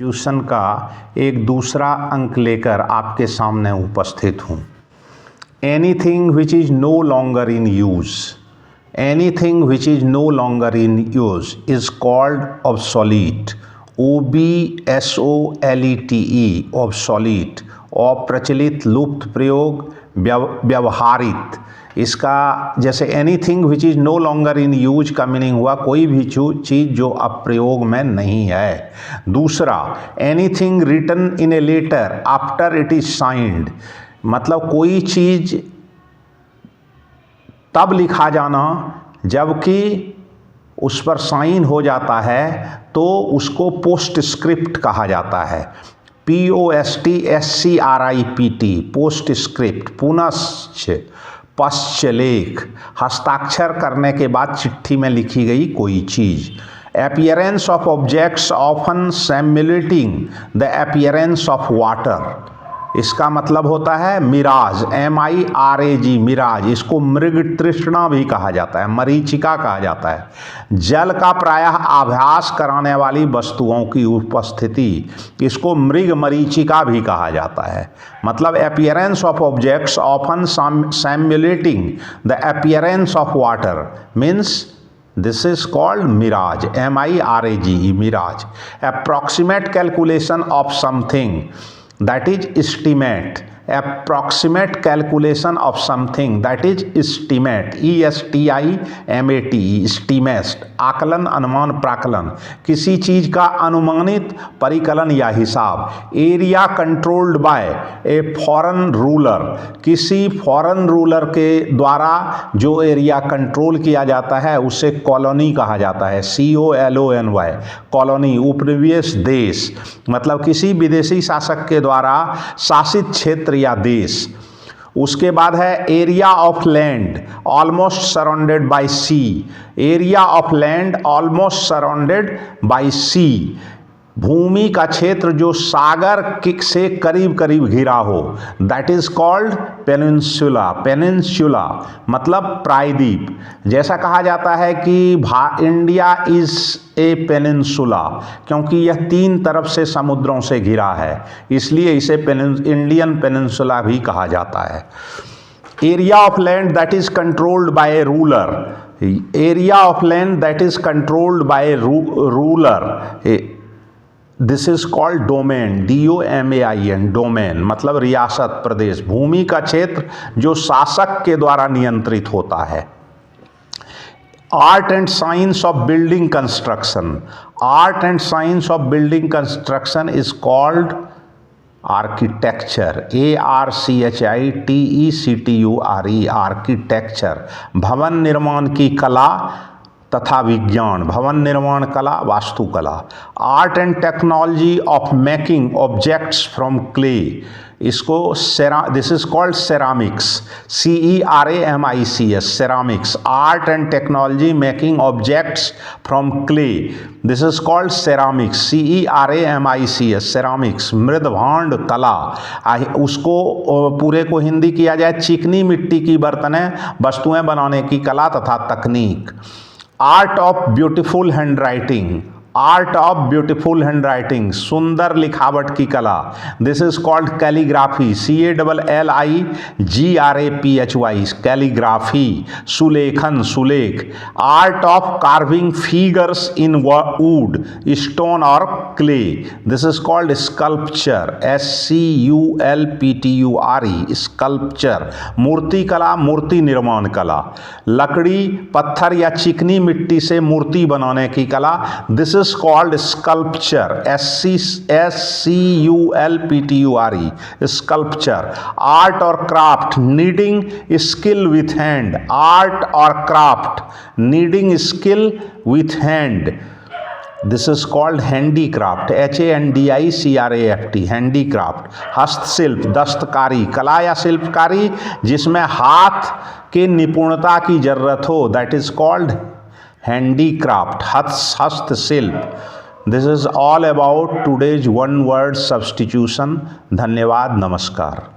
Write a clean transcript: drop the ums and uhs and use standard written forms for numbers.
Tuition का एक दूसरा अंक लेकर आपके सामने उपस्थित हूँ। Anything which is no longer in use, anything which is no longer in use is called obsolete. OBSOLETE obsolete. अप्रचलित, लुप्त प्रयोग, व्यवहारित। इसका जैसे anything which is no longer in use का मीनिंग हुआ कोई भी चीज़ जो अब प्रयोग में नहीं है। दूसरा, anything written in a letter after it is signed, मतलब कोई चीज़ तब लिखा जाना जबकि उस पर साइन हो जाता है तो उसको पोस्टस्क्रिप्ट कहा जाता है। POSTSCRIPT, PostScript. पुनश्च, पश्चलेख, हस्ताक्षर करने के बाद चिट्ठी में लिखी गई कोई चीज़। Appearance of objects often simulating the appearance of water, इसका मतलब होता है मिराज, MIRAG, मिराज। इसको मृग तृष्णा भी कहा जाता है, मरीचिका कहा जाता है। जल का प्रायः आभास कराने वाली वस्तुओं की उपस्थिति, इसको मृग मरीचिका भी कहा जाता है। मतलब appearance of objects often simulating the appearance of water means this is called mirage, MIRAGE, mirage. Approximate calculation of something, that is estimate. Approximate calculation of something, that is estimate, ESTIMATE, estimate। आकलन, अनुमान, प्राकलन, किसी चीज़ का अनुमानित परिकलन या हिसाब। Area controlled by a foreign ruler, किसी foreign ruler के द्वारा जो एरिया कंट्रोल किया जाता है उसे कॉलोनी कहा जाता है, COLONY, कॉलोनी। उपनिवेश देश, मतलब किसी विदेशी शासक के द्वारा शासित क्षेत्र या देश। उसके बाद है area of land almost surrounded by sea, area of land almost surrounded by sea, भूमि का क्षेत्र जो सागर से करीब करीब घिरा हो, that is called peninsula. Peninsula मतलब प्रायद्वीप। जैसा कहा जाता है कि इंडिया इज ए पेनिनसुला, क्योंकि यह 3 तरफ से समुद्रों से घिरा है, इसलिए इसे इंडियन पेनिनसुला भी कहा जाता है। Area of land that is controlled by A ruler, area of land that is controlled by A ruler, this is called domain, DOMAIN, domain मतलब रियासत, प्रदेश। भूमि का क्षेत्र जो शासक के द्वारा नियंत्रित होता है। Art and science of building construction, art and science of building construction is called architecture, ARCHITECTURE, architecture. भवन निर्माण की कला तथा विज्ञान, भवन निर्माण कला, वास्तुकला। Art and technology of making objects from clay, इसको this is called ceramics, CERAMICS, ceramics. Art and technology making objects from clay, this is called ceramics, CERAMICS, ceramics. मृदभांड कला, उसको पूरे को हिंदी किया जाए चिकनी मिट्टी की बर्तनें, वस्तुएं बनाने की कला तथा तकनीक। Art of beautiful hand writing, art of beautiful hand writing, सुंदर लिखावट की कला, this is called calligraphy, CALLIGRAPHY, calligraphy. सुलेखन, सुलेख। Art of carving figures in wood, stone और क्ले, this is called sculpture, SCULPTURE, sculpture. मूर्ति कला, मूर्ति निर्माण कला। लकड़ी, पत्थर या चिकनी मिट्टी से मूर्ति बनाने की कला, this is called sculpture, SCULPTURE, sculpture। art और craft, kneading skill with hand, art और craft, kneading skill with hand, this is called handicraft, HANDICRAFT, handicraft। हस्तशिल्प, दस्तकारी, कला या शिल्पकारी जिसमें हाथ के निपुणता की जरूरत हो, that is called handicraft, हस्तशिल्प। This is all about today's one word substitution. धन्यवाद, नमस्कार।